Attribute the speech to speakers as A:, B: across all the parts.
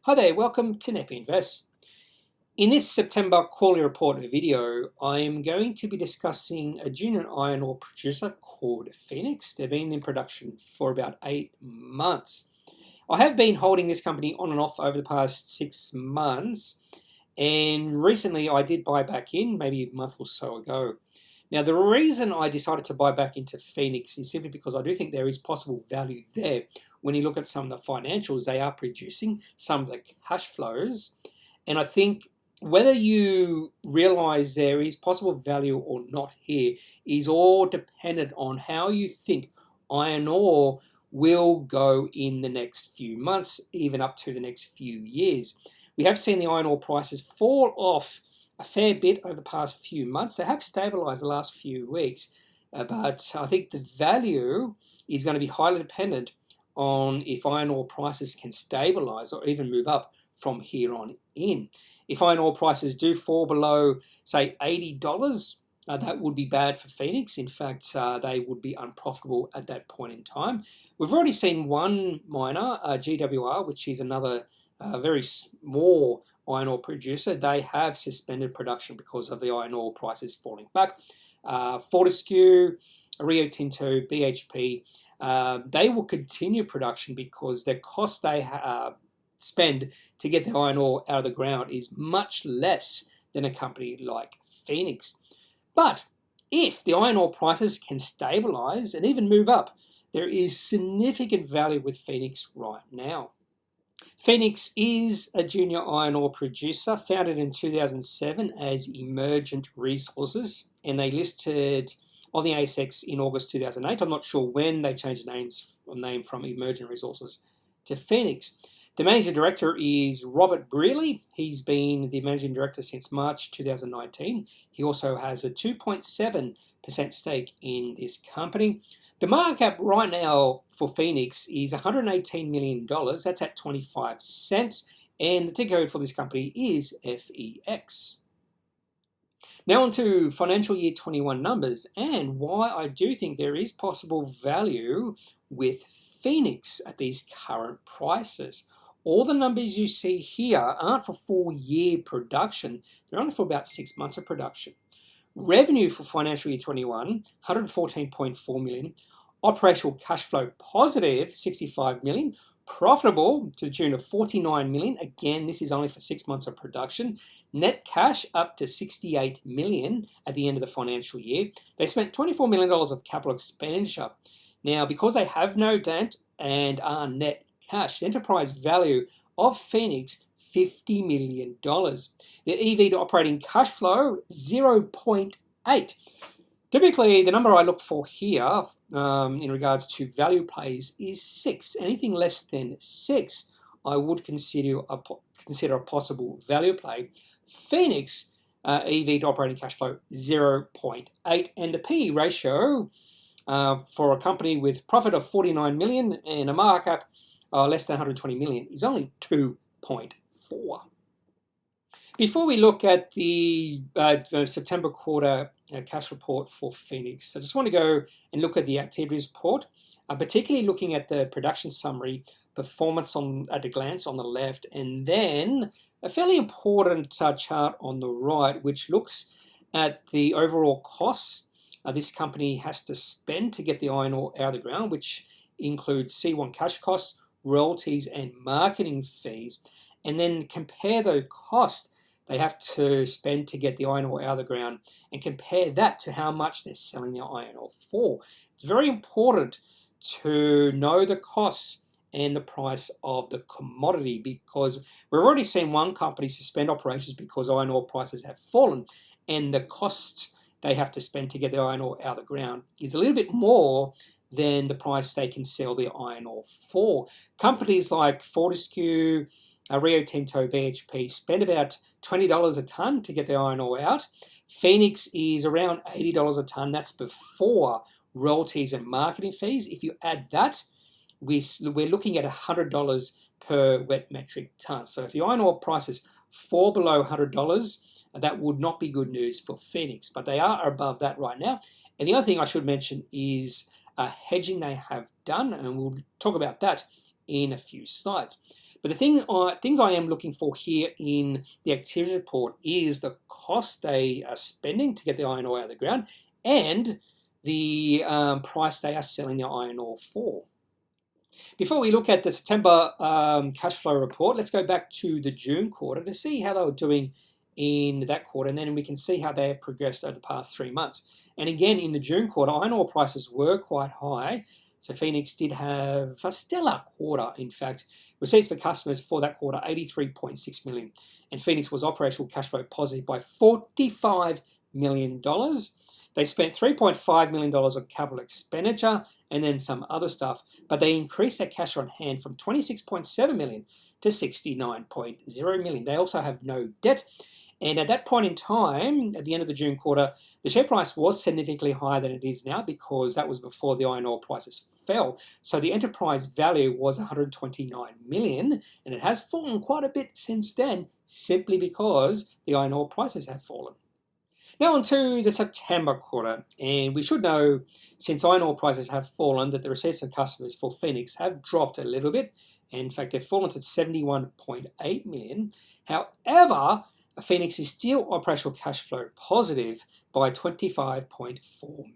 A: Hi there, welcome to Kneppy Invests. In this September quarterly report video, I am going to be discussing a junior iron ore producer called Fenix. They've been in production for about 8 months. I have been holding this company on and off over the past 6 months, and recently I did buy back in, maybe a month or so ago. Now, the reason I decided to buy back into Fenix is simply because I do think there is possible value there. When you look at some of the financials, they are producing some of the cash flows. And I think whether you realize there is possible value or not here is all dependent on how you think iron ore will go in the next few months, even up to the next few years. We have seen the iron ore prices fall off a fair bit over the past few months. They have stabilized the last few weeks, but I think the value is going to be highly dependent on if iron ore prices can stabilize or even move up from here on in. If iron ore prices do fall below, say, $80, that would be bad for Fenix. In fact, they would be unprofitable at that point in time. We've already seen one miner, GWR, which is another very small iron ore producer. They have suspended production because of the iron ore prices falling back. Fortescue, Rio Tinto, BHP, they will continue production because the cost they spend to get the iron ore out of the ground is much less than a company like Fenix. But if the iron ore prices can stabilize and even move up, there is significant value with Fenix right now. Fenix is a junior iron ore producer founded in 2007 as Emergent Resources, and they listed on the ASX in August 2008. I'm not sure when they changed the name from Emergent Resources to Fenix. The managing director is Robert Brearley. He's been the managing director since March 2019. He also has a 2.7% stake in this company. The market cap right now for Fenix is $118 million. That's at 25 cents. And the ticker code for this company is FEX. Now on to financial year 21 numbers and why I do think there is possible value with Fenix at these current prices. All the numbers you see here aren't for full year production. They're only for about 6 months of production. Revenue for financial year 21, $114.4 million. Operational cash flow positive, $65 million. Profitable to the tune of $49 million. Again, this is only for 6 months of production. Net cash up to $68 million at the end of the financial year. They spent $24 million of capital expenditure. Now, because they have no debt and are net cash, the enterprise value of Fenix, $50 million. Their EV to operating cash flow, 0.8. Typically, the number I look for here in regards to value plays is 6. Anything less than 6, I would consider a possible value play. Fenix, EV to operating cash flow, 0.8. And the PE ratio for a company with profit of $49 million and a market cap less than $120 million is only 2.4. Before we look at the September quarter cash report for Fenix, I just want to go and look at the activities report, particularly looking at the production summary, performance at a glance on the left, and then a fairly important chart on the right, which looks at the overall costs this company has to spend to get the iron ore out of the ground, which includes C1 cash costs, royalties, and marketing fees, and then compare those costs they have to spend to get the iron ore out of the ground and compare that to how much they're selling the iron ore for. It's very important to know the costs and the price of the commodity because we've already seen one company suspend operations because iron ore prices have fallen and the costs they have to spend to get the iron ore out of the ground is a little bit more than the price they can sell the iron ore for. Companies like Fortescue, Rio Tinto, BHP spend about $20 a tonne to get the iron ore out. Fenix is around $80 a tonne. That's before royalties and marketing fees. If you add that, we're looking at $100 per wet metric tonne. So if the iron ore prices fall below $100, that would not be good news for Fenix, but they are above that right now. And the other thing I should mention is hedging they have done, and we'll talk about that in a few slides. But the things I am looking for here in the activity report is the cost they are spending to get the iron ore out of the ground and the price they are selling their iron ore for. Before we look at the September cash flow report, let's go back to the June quarter to see how they were doing in that quarter, and then we can see how they have progressed over the past 3 months. And again, in the June quarter, iron ore prices were quite high, so Fenix did have a stellar quarter. In fact, receipts for customers for that quarter, $83.6 million, and Fenix was operational cash flow positive by $45 million. They spent $3.5 million on capital expenditure and then some other stuff, but they increased their cash on hand from $26.7 million to $69.0 million. They also have no debt. And at that point in time, at the end of the June quarter, the share price was significantly higher than it is now because that was before the iron ore prices fell. So the enterprise value was $129 million, and it has fallen quite a bit since then, simply because the iron ore prices have fallen. Now on to the September quarter, and we should know, since iron ore prices have fallen, that the receipts of customers for Fenix have dropped a little bit. In fact, they've fallen to $71.8 million. However, Fenix is still operational cash flow positive by $25.4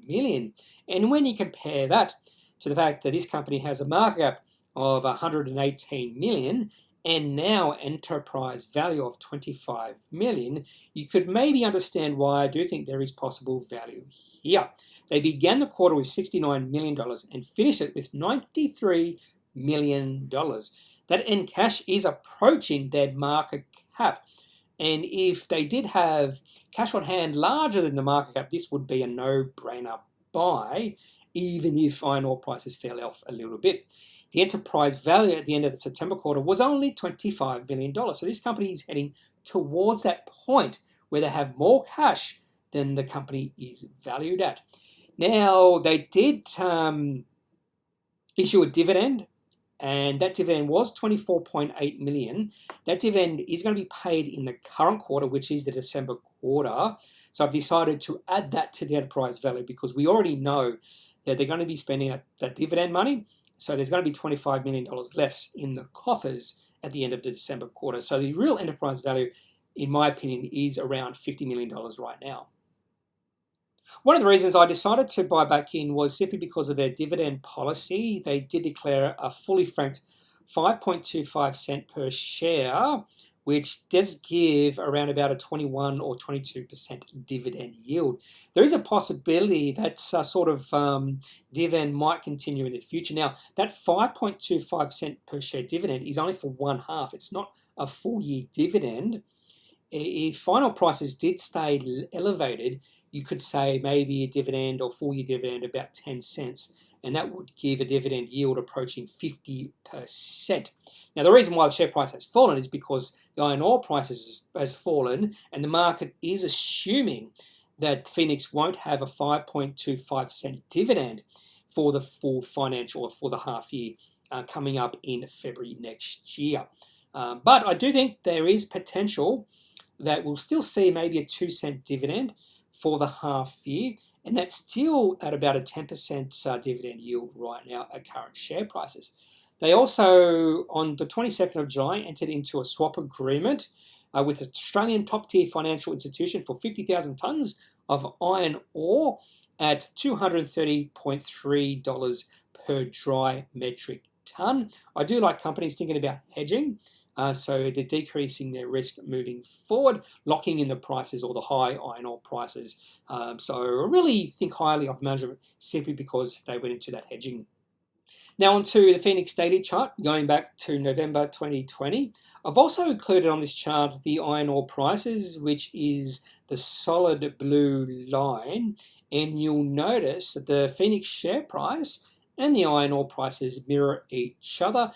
A: million. And when you compare that to the fact that this company has a market cap of $118 million and now enterprise value of $25 million, you could maybe understand why I do think there is possible value here. They began the quarter with $69 million and finished it with $93 million. That end cash is approaching their market cap. And if they did have cash on hand larger than the market cap, this would be a no-brainer buy, even if iron ore prices fell off a little bit. The enterprise value at the end of the September quarter was only $25 million. So this company is heading towards that point where they have more cash than the company is valued at. Now, they did issue a dividend, and that dividend was $24.8 million. That dividend is going to be paid in the current quarter, which is the December quarter. So I've decided to add that to the enterprise value because we already know that they're going to be spending that dividend money. So there's going to be $25 million less in the coffers at the end of the December quarter. So the real enterprise value, in my opinion, is around $50 million right now. One of the reasons I decided to buy back in was simply because of their dividend policy. They did declare a fully franked 5.25 cent per share, which does give around about a 21 or 22% dividend yield. There is a possibility that sort of dividend might continue in the future. Now, that 5.25 cent per share dividend is only for one half. It's not a full year dividend. If final prices did stay elevated, you could say maybe a dividend or full year dividend about 10 cents, and that would give a dividend yield approaching 50%. Now, the reason why the share price has fallen is because the iron ore prices has fallen, and the market is assuming that Fenix won't have a 5.25 cent dividend for the full financial or for the half year coming up in February next year. But I do think there is potential that we'll still see maybe a 2 cent dividend for the half year, and that's still at about a 10% dividend yield right now at current share prices. They also, on the 22nd of July, entered into a swap agreement with an Australian top-tier financial institution for 50,000 tonnes of iron ore at $230.3 per dry metric tonne. I do like companies thinking about hedging, so they're decreasing their risk moving forward, locking in the prices or the high iron ore prices. So I really think highly of management simply because they went into that hedging. Now onto the Fenix daily chart, going back to November 2020. I've also included on this chart the iron ore prices, which is the solid blue line, and you'll notice that the Fenix share price and the iron ore prices mirror each other.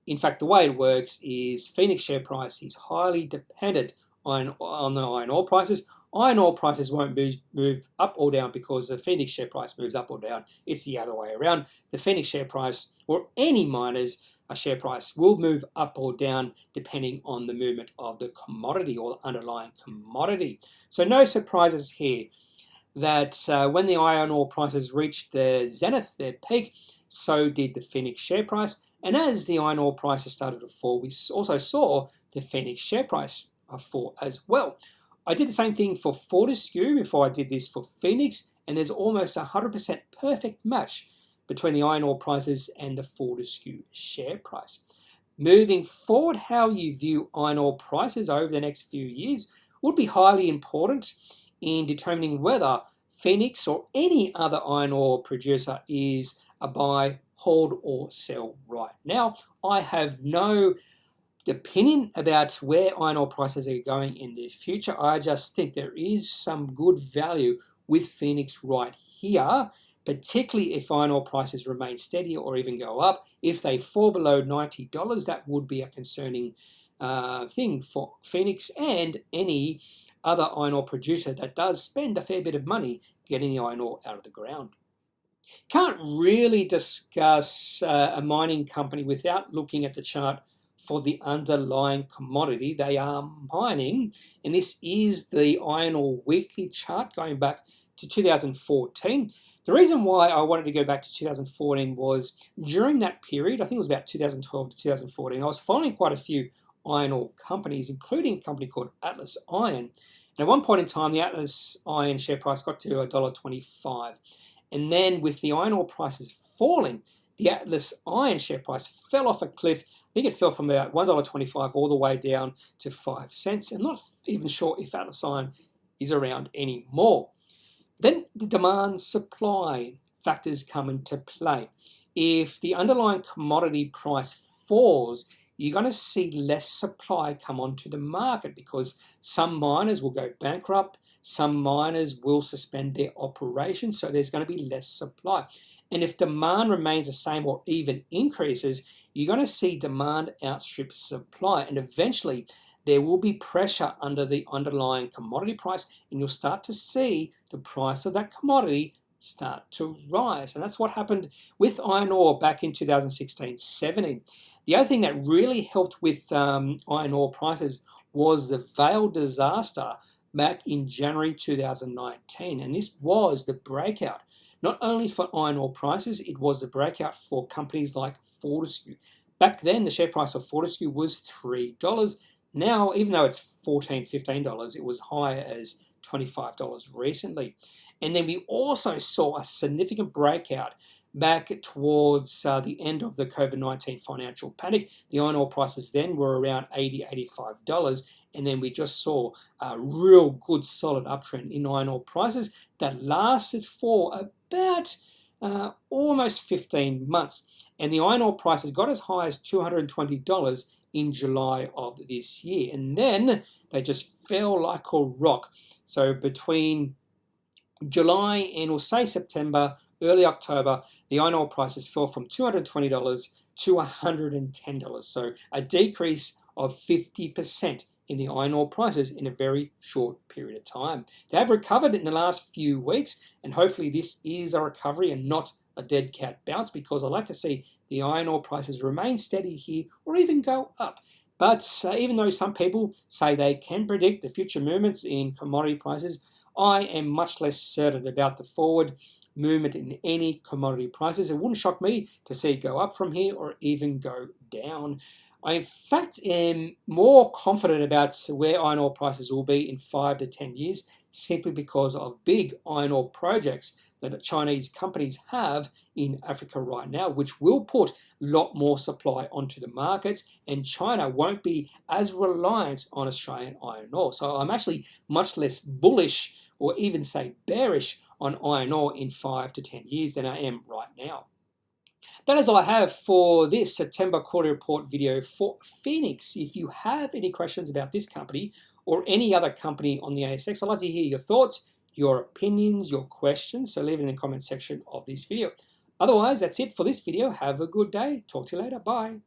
A: In fact, the way it works is Fenix share price is highly dependent on the iron ore prices. Iron ore prices won't move up or down because the Fenix share price moves up or down. It's the other way around. The Fenix share price, or any miner's share price, will move up or down depending on the movement of the commodity or the underlying commodity. So no surprises here that when the iron ore prices reached their zenith, their peak, so did the Fenix share price. And as the iron ore prices started to fall, we also saw the Fenix share price fall as well. I did the same thing for Fortescue before I did this for Fenix, and there's almost 100% perfect match between the iron ore prices and the Fortescue share price. Moving forward, how you view iron ore prices over the next few years would be highly important in determining whether Fenix or any other iron ore producer is a buy, hold, or sell right now. I have no opinion about where iron ore prices are going in the future. I just think there is some good value with Fenix right here, particularly if iron ore prices remain steady or even go up. If they fall below $90, that would be a concerning thing for Fenix and any other iron ore producer that does spend a fair bit of money getting the iron ore out of the ground. Can't really discuss a mining company without looking at the chart for the underlying commodity they are mining, and this is the iron ore weekly chart going back to 2014. The reason why I wanted to go back to 2014 was during that period, I think it was about 2012 to 2014, I was following quite a few iron ore companies, including a company called Atlas Iron. And at one point in time, the Atlas Iron share price got to $1.25. And then with the iron ore prices falling, the Atlas Iron share price fell off a cliff. I think it fell from about $1.25 all the way down to 5 cents. I'm not even sure if Atlas Iron is around anymore. Then the demand supply factors come into play. If the underlying commodity price falls, you're going to see less supply come onto the market because some miners will go bankrupt, some miners will suspend their operations, so there's going to be less supply. And if demand remains the same or even increases, you're going to see demand outstrip supply, and eventually there will be pressure under the underlying commodity price, and you'll start to see the price of that commodity start to rise. And that's what happened with iron ore back in 2016-17. The other thing that really helped with iron ore prices was the Vale disaster back in January 2019. And this was the breakout, not only for iron ore prices, it was the breakout for companies like Fortescue. Back then, the share price of Fortescue was $3. Now, even though it's $14, $15, it was higher as $25 recently. And then we also saw a significant breakout back towards the end of the COVID-19 financial panic. The iron ore prices then were around $80, $85. And then we just saw a real good solid uptrend in iron ore prices that lasted for about almost 15 months. And the iron ore prices got as high as $220 in July of this year. And then they just fell like a rock. So between July and we'll say September, early October, the iron ore prices fell from $220 to $110. So a decrease of 50% in the iron ore prices in a very short period of time. They have recovered in the last few weeks, and hopefully this is a recovery and not a dead cat bounce, because I like to see the iron ore prices remain steady here or even go up. But even though some people say they can predict the future movements in commodity prices, I am much less certain about the forward movement in any commodity prices. It wouldn't shock me to see it go up from here or even go down. I, in fact, am more confident about where iron ore prices will be in 5 to 10 years, simply because of big iron ore projects that Chinese companies have in Africa right now, which will put a lot more supply onto the markets, and China won't be as reliant on Australian iron ore. So I'm actually much less bullish, or even say bearish, on iron ore in 5 to 10 years than I am right now. That is all I have for this September quarterly report video for Fenix. If you have any questions about this company or any other company on the ASX, I'd love to hear your thoughts, your opinions, your questions, so leave it in the comment section of this video. Otherwise, that's it for this video. Have a good day. Talk to you later. Bye.